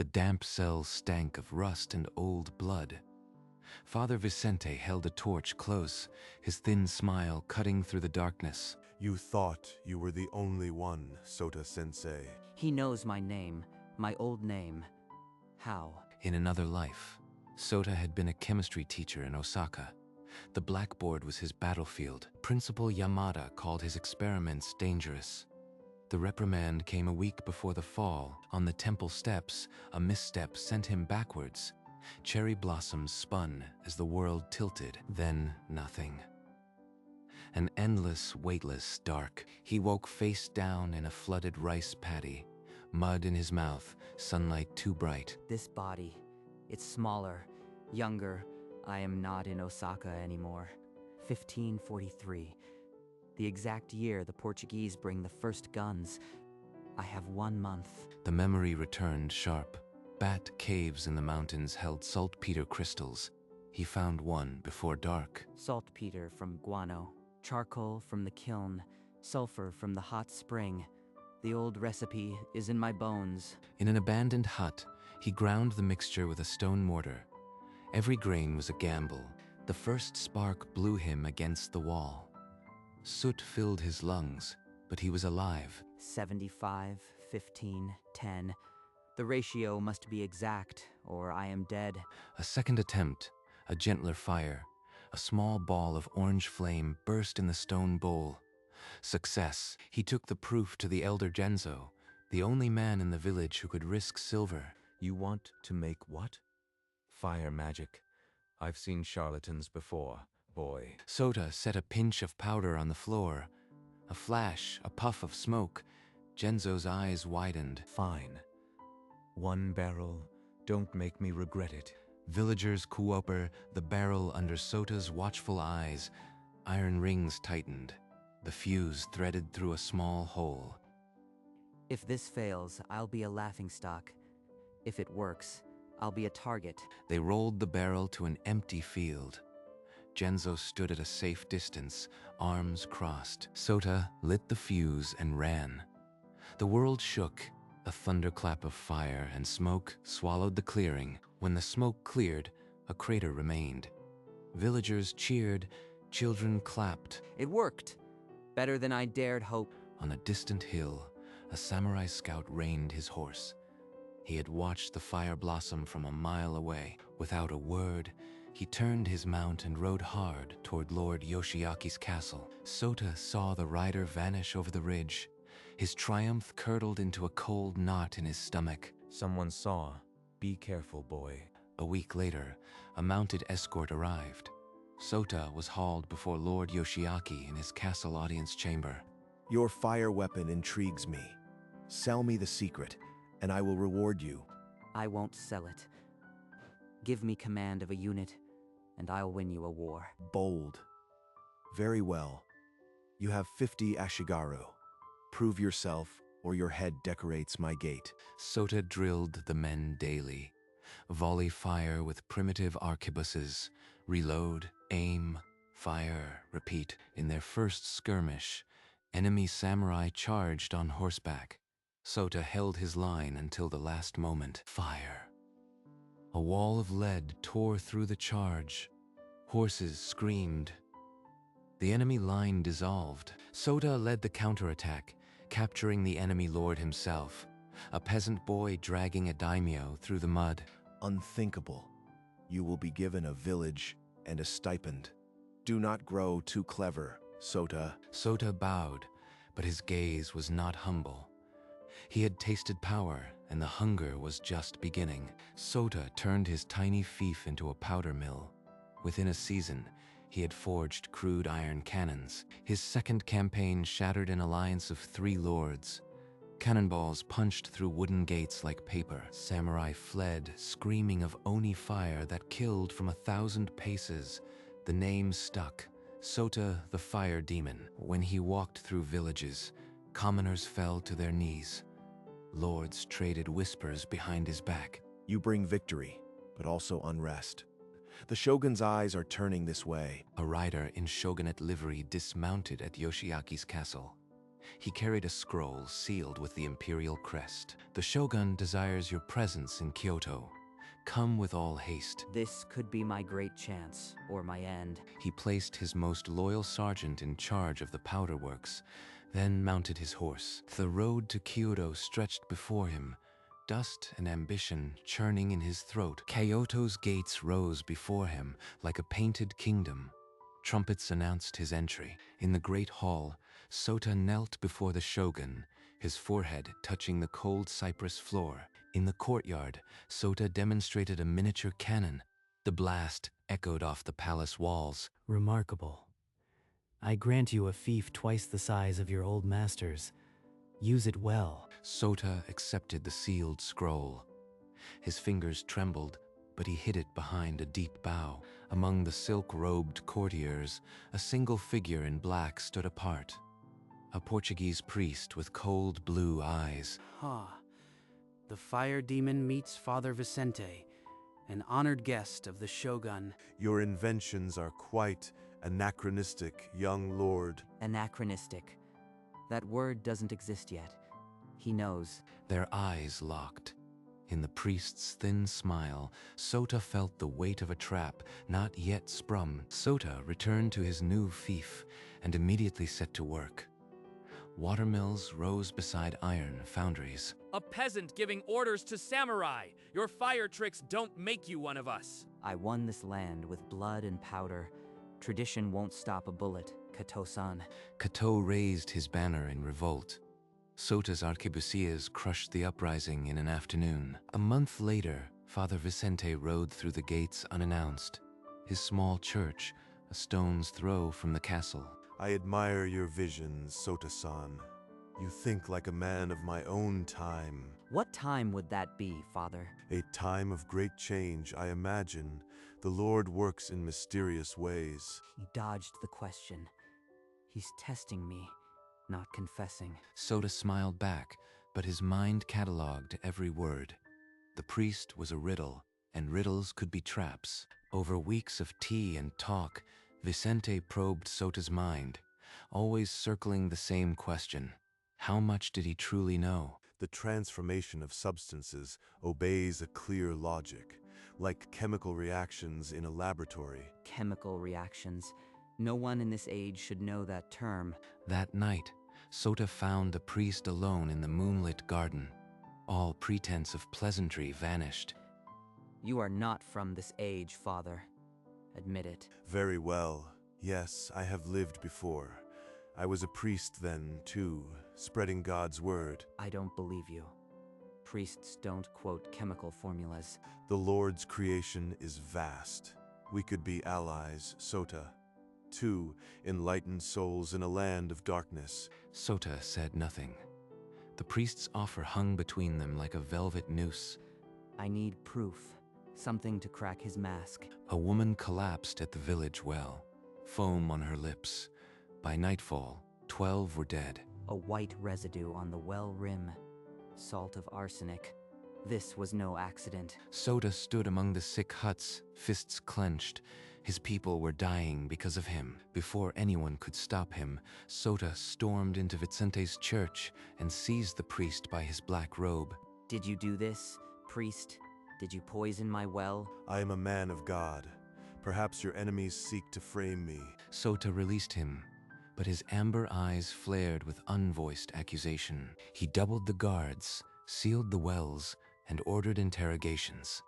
The damp cells stank of rust and old blood. Father Vicente held a torch close, his thin smile cutting through the darkness. You thought you were the only one, Sota-sensei. He knows my name, my old name. How? In another life, Sota had been a chemistry teacher in Osaka. The blackboard was his battlefield. Principal Yamada called his experiments dangerous. The reprimand came a week before the fall. On the temple steps, a misstep sent him backwards. Cherry blossoms spun as the world tilted, then nothing. An endless, weightless dark. He woke face down in a flooded rice paddy, mud in his mouth, sunlight too bright. This body, it's smaller, younger. I am not in Osaka anymore. 1543. The exact year the Portuguese bring the first guns. I have 1 month. The memory returned sharp. Bat caves in the mountains held saltpeter crystals. He found one before dark. Saltpeter from guano, charcoal from the kiln, sulfur from the hot spring. The old recipe is in my bones. In an abandoned hut, he ground the mixture with a stone mortar. Every grain was a gamble. The first spark blew him against the wall. Soot filled his lungs, but he was alive. 75, 15, 10. The ratio must be exact, or I am dead. A second attempt, a gentler fire. A small ball of orange flame burst in the stone bowl. Success. He took the proof to the elder Genzo, the only man in the village who could risk silver. You want to make what? Fire magic. I've seen charlatans before, boy. Sota set a pinch of powder on the floor. A flash, a puff of smoke. Genzo's eyes widened. Fine. 1 barrel. Don't make me regret it. Villagers cooper, the barrel under Sota's watchful eyes. Iron rings tightened. The fuse threaded through a small hole. If this fails, I'll be a laughingstock. If it works, I'll be a target. They rolled the barrel to an empty field. Genzo stood at a safe distance, arms crossed. Sota lit the fuse and ran. The world shook. A thunderclap of fire and smoke swallowed the clearing. When the smoke cleared, a crater remained. Villagers cheered, children clapped. It worked. Better than I dared hope. On a distant hill, a samurai scout reined his horse. He had watched the fire blossom from a mile away. Without a word, he turned his mount and rode hard toward Lord Yoshiaki's castle. Sota saw the rider vanish over the ridge. His triumph curdled into a cold knot in his stomach. Someone saw. Be careful, boy. A week later, a mounted escort arrived. Sota was hauled before Lord Yoshiaki in his castle audience chamber. Your fire weapon intrigues me. Sell me the secret, and I will reward you. I won't sell it. Give me command of a unit, and I'll win you a war. Bold. Very well. You have 50 ashigaru. Prove yourself, or your head decorates my gate. Sota drilled the men daily. Volley fire with primitive arquebuses. Reload, aim, fire, repeat. In their first skirmish, enemy samurai charged on horseback. Sota held his line until the last moment. Fire. A wall of lead tore through the charge. Horses screamed. The enemy line dissolved. Sota led the counterattack, capturing the enemy lord himself, a peasant boy dragging a daimyo through the mud. Unthinkable. You will be given a village and a stipend. Do not grow too clever, Sota. Sota bowed, but his gaze was not humble. He had tasted power, and the hunger was just beginning. Sota turned his tiny fief into a powder mill. Within a season, he had forged crude iron cannons. His second campaign shattered an alliance of 3 lords. Cannonballs punched through wooden gates like paper. Samurai fled, screaming of Oni fire that killed from 1,000 paces. The name stuck, Sota the Fire Demon. When he walked through villages, commoners fell to their knees. Lords traded whispers behind his back. You bring victory, but also unrest. The Shogun's eyes are turning this way. A rider in shogunate livery dismounted at Yoshiaki's castle. He carried a scroll sealed with the imperial crest. The Shogun desires your presence in Kyoto. Come with all haste. This could be my great chance, or my end. He placed his most loyal sergeant in charge of the powder works, then mounted his horse. The road to Kyoto stretched before him, dust and ambition churning in his throat. Kyoto's gates rose before him like a painted kingdom. Trumpets announced his entry. In the great hall, Sota knelt before the shogun, his forehead touching the cold cypress floor. In the courtyard, Sota demonstrated a miniature cannon. The blast echoed off the palace walls. Remarkable. I grant you a fief twice the size of your old master's. Use it well. Sota accepted the sealed scroll. His fingers trembled, but he hid it behind a deep bow. Among the silk-robed courtiers, a single figure in black stood apart. A Portuguese priest with cold blue eyes. The fire demon meets Father Vicente, an honored guest of the Shogun. Your inventions are quite anachronistic, young lord. Anachronistic. That word doesn't exist yet. He knows. Their eyes locked. In the priest's thin smile, Sota felt the weight of a trap not yet sprung. Sota returned to his new fief and immediately set to work. Watermills rose beside iron foundries. A peasant giving orders to samurai! Your fire tricks don't make you one of us! I won this land with blood and powder. Tradition won't stop a bullet, Kato-san. Kato raised his banner in revolt. Sota's arquebusiers crushed the uprising in an afternoon. A month later, Father Vicente rode through the gates unannounced. His small church, a stone's throw from the castle. I admire your visions, Sota-san. You think like a man of my own time. What time would that be, Father? A time of great change, I imagine. The Lord works in mysterious ways. He dodged the question. He's testing me, not confessing. Sota smiled back, but his mind cataloged every word. The priest was a riddle, and riddles could be traps. Over weeks of tea and talk, Vicente probed Sota's mind, always circling the same question. How much did he truly know? The transformation of substances obeys a clear logic, like chemical reactions in a laboratory. Chemical reactions. No one in this age should know that term. That night, Sota found the priest alone in the moonlit garden. All pretense of pleasantry vanished. You are not from this age, Father. Admit it. Very well. Yes, I have lived before. I was a priest then, too, spreading God's word. I don't believe you. Priests don't quote chemical formulas. The Lord's creation is vast. We could be allies, Sota. Two enlightened souls in a land of darkness. Sota said nothing. The priest's offer hung between them like a velvet noose. I need proof. Something to crack his mask. A woman collapsed at the village well, foam on her lips. By nightfall, 12 were dead. A white residue on the well rim. Salt of arsenic. This was no accident. Sota stood among the sick huts, fists clenched. His people were dying because of him. Before anyone could stop him, Sota stormed into Vicente's church and seized the priest by his black robe. Did you do this, priest? Did you poison my well? I am a man of God. Perhaps your enemies seek to frame me. Sota released him, but his amber eyes flared with unvoiced accusation. He doubled the guards, sealed the wells, and ordered interrogations.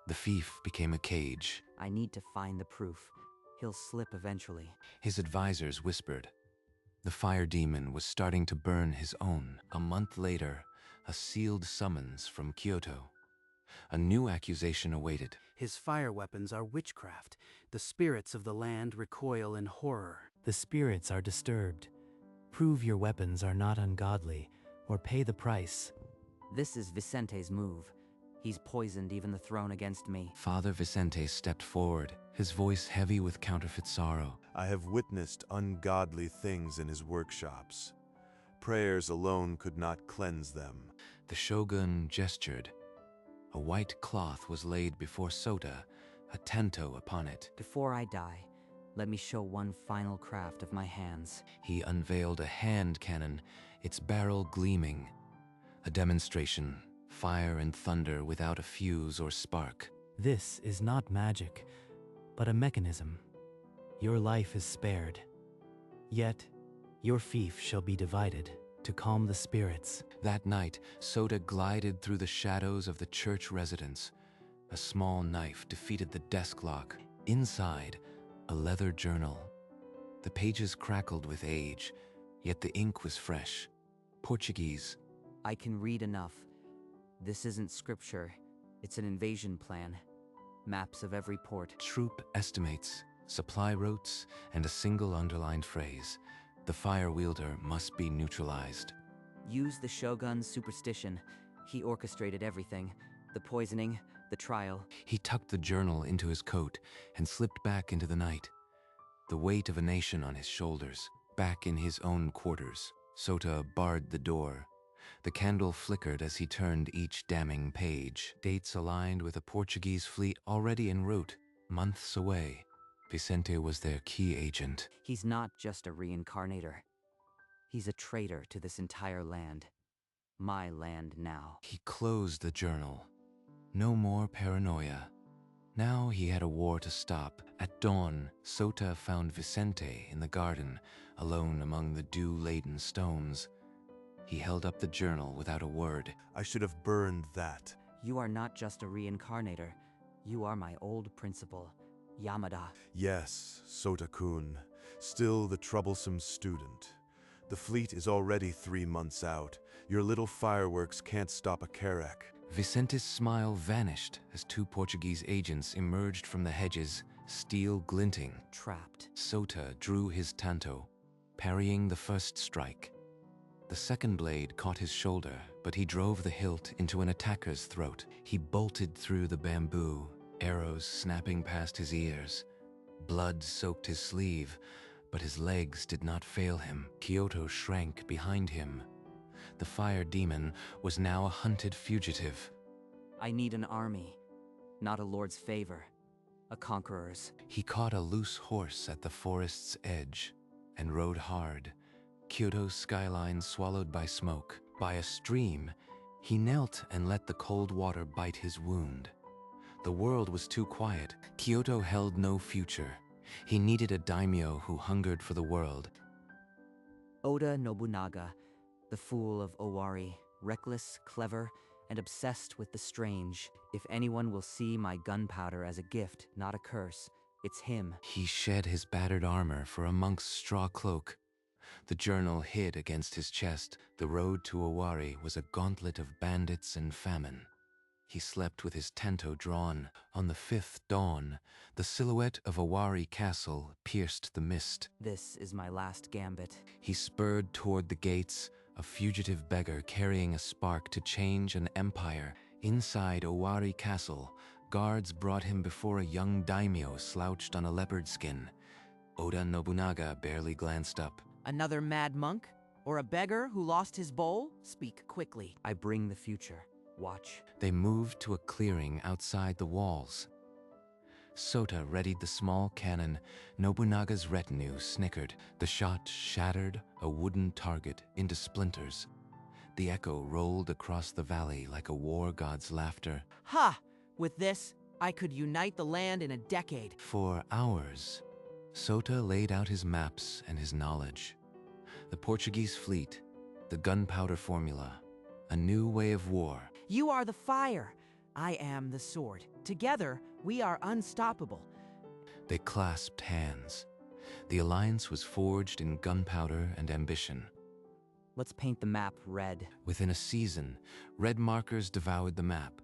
The fief became a cage. I need to find the proof. He'll slip eventually. His advisors whispered. The fire demon was starting to burn his own. A month later, a sealed summons from Kyoto. A new accusation awaited. His fire weapons are witchcraft. The spirits of the land recoil in horror. The spirits are disturbed. Prove your weapons are not ungodly, or pay the price. This is Vicente's move. He's poisoned even the throne against me. Father Vicente stepped forward, his voice heavy with counterfeit sorrow. I have witnessed ungodly things in his workshops. Prayers alone could not cleanse them. The shogun gestured. A white cloth was laid before Sota, a tanto upon it. Before I die, Let me show one final craft of my hands. He unveiled a hand cannon, its barrel gleaming. A demonstration, fire and thunder without a fuse or spark. This is not magic, but a mechanism. Your life is spared. Yet, your fief shall be divided to calm the spirits. That night, Sota glided through the shadows of the church residence. A small knife defeated the desk lock. Inside, a leather journal. The pages crackled with age, yet the ink was fresh. Portuguese. I can read enough. This isn't scripture. It's an invasion plan. Maps of every port. Troop estimates, supply routes, and a single underlined phrase. The fire wielder must be neutralized. Use the Shogun's superstition. He orchestrated everything. The poisoning, the trial. He tucked the journal into his coat and slipped back into the night. The weight of a nation on his shoulders. Back in his own quarters, Sota barred the door. The candle flickered as he turned each damning page. Dates aligned with a Portuguese fleet already en route, months away. Vicente was their key agent. He's not just a reincarnator. He's a traitor to this entire land. My land now. He closed the journal. No more paranoia. Now he had a war to stop. At dawn, Sota found Vicente in the garden, alone among the dew-laden stones. He held up the journal without a word. I should have burned that. You are not just a reincarnator. You are my old principal, Yamada. Yes, Sota-kun. Still the troublesome student. The fleet is already 3 months out. Your little fireworks can't stop a Carrack. Vicente's smile vanished as 2 Portuguese agents emerged from the hedges, steel glinting. Trapped. Sota drew his tanto, parrying the first strike. The second blade caught his shoulder, but he drove the hilt into an attacker's throat. He bolted through the bamboo, arrows snapping past his ears. Blood soaked his sleeve, but his legs did not fail him. Kyoto shrank behind him. The fire demon was now a hunted fugitive. I need an army, not a lord's favor, a conqueror's. He caught a loose horse at the forest's edge and rode hard. Kyoto's skyline swallowed by smoke. By a stream, he knelt and let the cold water bite his wound. The world was too quiet. Kyoto held no future. He needed a daimyo who hungered for the world. Oda Nobunaga, the fool of Owari, reckless, clever, and obsessed with the strange. If anyone will see my gunpowder as a gift, not a curse, it's him. He shed his battered armor for a monk's straw cloak. The journal hid against his chest. The road to Owari was a gauntlet of bandits and famine. He slept with his tanto drawn. On the 5th dawn, the silhouette of Owari Castle pierced the mist. This is my last gambit. He spurred toward the gates, a fugitive beggar carrying a spark to change an empire. Inside Owari Castle, guards brought him before a young daimyo slouched on a leopard skin. Oda Nobunaga barely glanced up. Another mad monk? Or a beggar who lost his bowl? Speak quickly. I bring the future. Watch. They moved to a clearing outside the walls. Sota readied the small cannon. Nobunaga's retinue snickered. The shot shattered a wooden target into splinters. The echo rolled across the valley like a war god's laughter. Ha! With this, I could unite the land in a decade. For hours, Sota laid out his maps and his knowledge. The Portuguese fleet, the gunpowder formula, a new way of war. You are the fire. I am the sword. Together, we are unstoppable. They clasped hands. The alliance was forged in gunpowder and ambition. Let's paint the map red. Within a season, red markers devoured the map.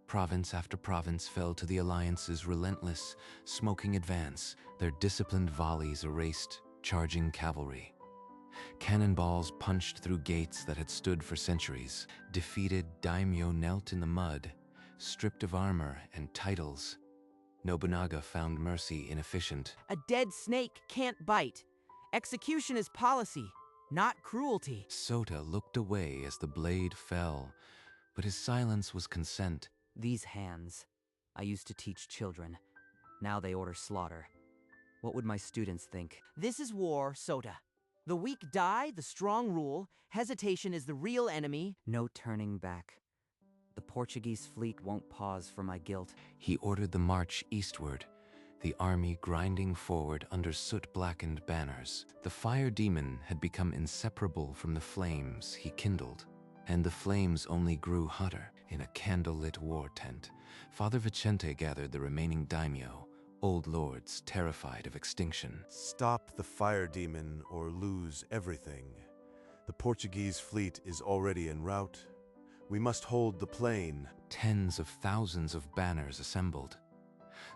Province after province fell to the alliance's relentless, smoking advance. Their disciplined volleys erased charging cavalry. Cannonballs punched through gates that had stood for centuries. Defeated daimyo knelt in the mud, stripped of armor and titles. Nobunaga found mercy inefficient. A dead snake can't bite. Execution is policy, not cruelty. Sota looked away as the blade fell, but his silence was consent. These hands, I used to teach children. Now they order slaughter. What would my students think? This is war, Sota. The weak die, the strong rule. Hesitation is the real enemy. No turning back. The Portuguese fleet won't pause for my guilt. He ordered the march eastward, the army grinding forward under soot-blackened banners. The fire demon had become inseparable from the flames he kindled, and the flames only grew hotter. In a candlelit war tent, Father Vicente gathered the remaining daimyo, old lords terrified of extinction. Stop the fire demon or lose everything. The Portuguese fleet is already en route. We must hold the plain. Tens of thousands of banners assembled.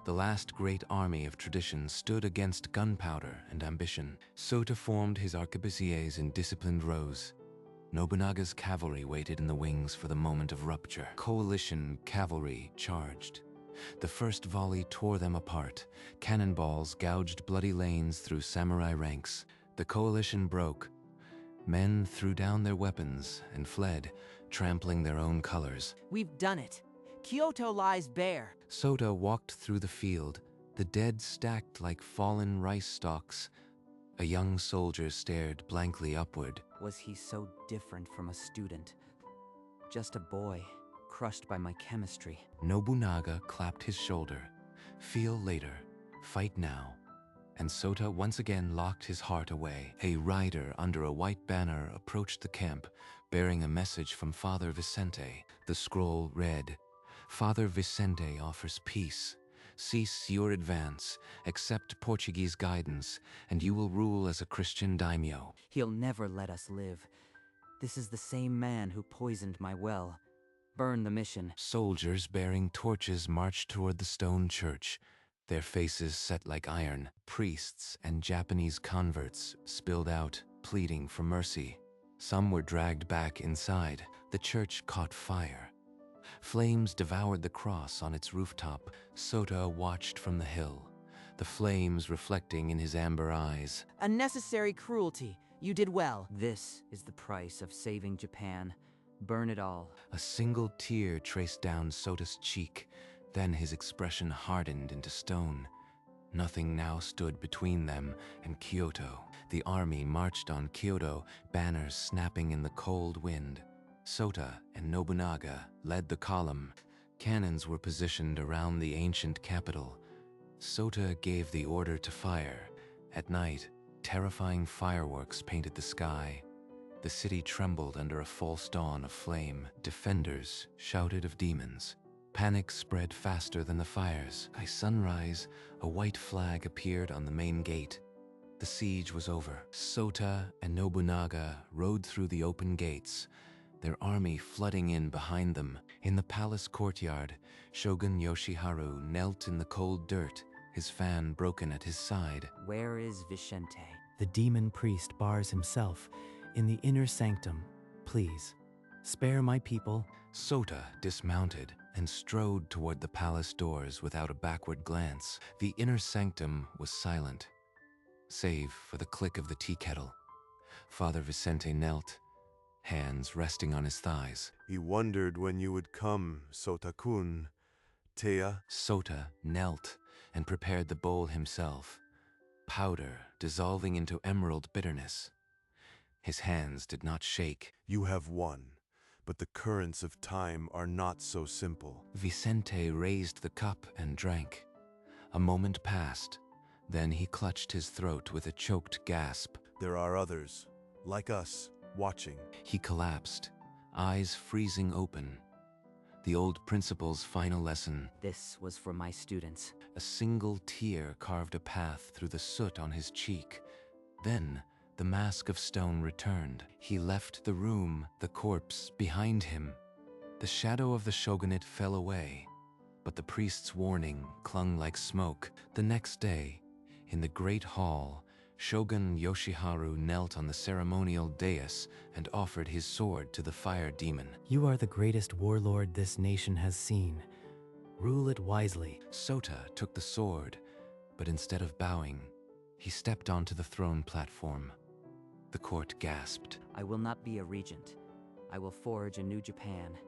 The last great army of tradition stood against gunpowder and ambition. Sota formed his arquebusiers in disciplined rows. Nobunaga's cavalry waited in the wings for the moment of rupture. Coalition cavalry charged. The first volley tore them apart. Cannonballs gouged bloody lanes through samurai ranks. The coalition broke. Men threw down their weapons and fled, trampling their own colors. We've done it. Kyoto lies bare. Sota walked through the field, the dead stacked like fallen rice stalks. A young soldier stared blankly upward. Was he so different from a student? Just a boy, crushed by my chemistry. Nobunaga clapped his shoulder. Feel later, fight now. And Sota once again locked his heart away. A rider under a white banner approached the camp, bearing a message from Father Vicente. The scroll read, "Father Vicente offers peace. Cease your advance, accept Portuguese guidance, and you will rule as a Christian daimyo." He'll never let us live. This is the same man who poisoned my well. Burn the mission. Soldiers bearing torches marched toward the stone church, their faces set like iron. Priests and Japanese converts spilled out, pleading for mercy. Some were dragged back inside. The church caught fire. Flames devoured the cross on its rooftop. Sota watched from the hill, the flames reflecting in his amber eyes. Unnecessary cruelty. You did well. This is the price of saving Japan. Burn it all. A single tear traced down Sota's cheek. Then his expression hardened into stone. Nothing now stood between them and Kyoto. The army marched on Kyoto, banners snapping in the cold wind. Sota and Nobunaga led the column. Cannons were positioned around the ancient capital. Sota gave the order to fire. At night, terrifying fireworks painted the sky. The city trembled under a false dawn of flame. Defenders shouted of demons. Panic spread faster than the fires. By sunrise, a white flag appeared on the main gate. The siege was over. Sota and Nobunaga rode through the open gates, their army flooding in behind them. In the palace courtyard, Shogun Yoshiharu knelt in the cold dirt, his fan broken at his side. Where is Vicente? The demon priest bars himself in the inner sanctum. Please, spare my people. Sota dismounted and strode toward the palace doors without a backward glance. The inner sanctum was silent, save for the click of the tea kettle. Father Vicente knelt, hands resting on his thighs. He wondered when you would come, Sota-kun. Teia. Sota knelt and prepared the bowl himself, powder dissolving into emerald bitterness. His hands did not shake. You have won, but the currents of time are not so simple. Vicente raised the cup and drank. A moment passed, then he clutched his throat with a choked gasp. There are others, like us, watching. He collapsed, eyes freezing open. The old principal's final lesson. This was for my students. A single tear carved a path through the soot on his cheek. Then, the mask of stone returned. He left the room, the corpse behind him. The shadow of the shogunate fell away, but the priest's warning clung like smoke. The next day, in the great hall, Shogun Yoshiharu knelt on the ceremonial dais and offered his sword to the fire demon. You are the greatest warlord this nation has seen. Rule it wisely. Sota took the sword, but instead of bowing, he stepped onto the throne platform. The court gasped. I will not be a regent. I will forge a new Japan.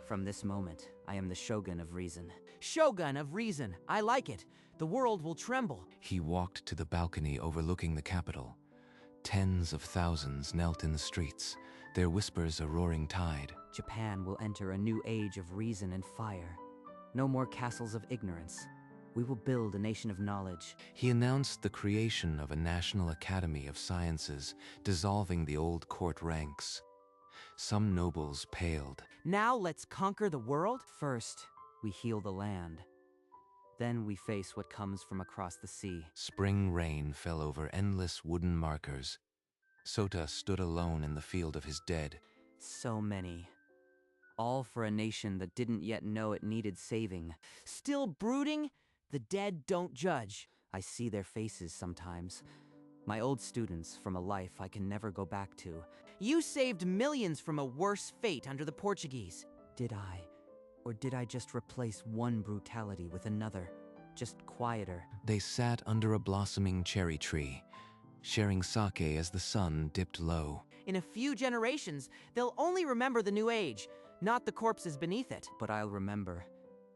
From this moment, I am the Shogun of Reason. Shogun of Reason, I like it. The world will tremble. He walked to the balcony overlooking the capital. Tens of thousands knelt in the streets, their whispers a roaring tide. Japan will enter a new age of reason and fire. No more castles of ignorance. We will build a nation of knowledge. He announced the creation of a National Academy of Sciences, dissolving the old court ranks. Some nobles paled. Now let's conquer the world? First, we heal the land. Then we face what comes from across the sea. Spring rain fell over endless wooden markers. Sota stood alone in the field of his dead. So many. All for a nation that didn't yet know it needed saving. Still brooding? The dead don't judge. I see their faces sometimes. My old students from a life I can never go back to. You saved millions from a worse fate under the Portuguese. Did I? Or did I just replace one brutality with another? Just quieter? They sat under a blossoming cherry tree, sharing sake as the sun dipped low. In a few generations, they'll only remember the new age, not the corpses beneath it. But I'll remember.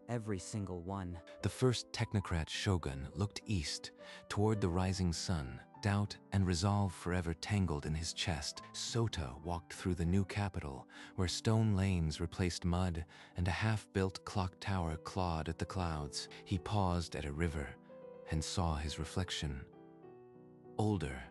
Every single one. The first technocrat Shogun looked east, toward the rising sun, doubt and resolve forever tangled in his chest. Sota walked through the new capital, where stone lanes replaced mud and a half-built clock tower clawed at the clouds. He paused at a river and saw his reflection. Older,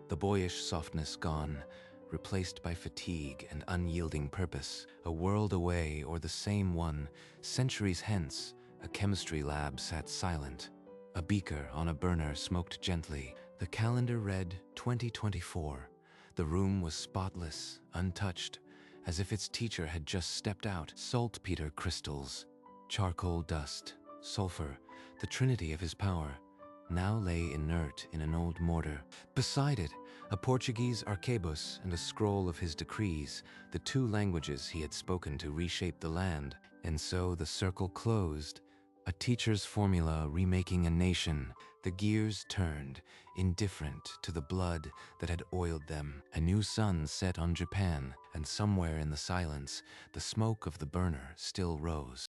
the boyish softness gone, replaced by fatigue and unyielding purpose. A world away, or the same one, centuries hence, a chemistry lab sat silent. A beaker on a burner smoked gently. The calendar read 2024. The room was spotless, untouched, as if its teacher had just stepped out. Saltpeter crystals, charcoal dust, sulfur, the trinity of his power, now lay inert in an old mortar. Beside it, a Portuguese arquebus and a scroll of his decrees, the two languages he had spoken to reshape the land. And so the circle closed, a teacher's formula remaking a nation. The gears turned, indifferent to the blood that had oiled them. A new sun set on Japan, and somewhere in the silence, the smoke of the burner still rose.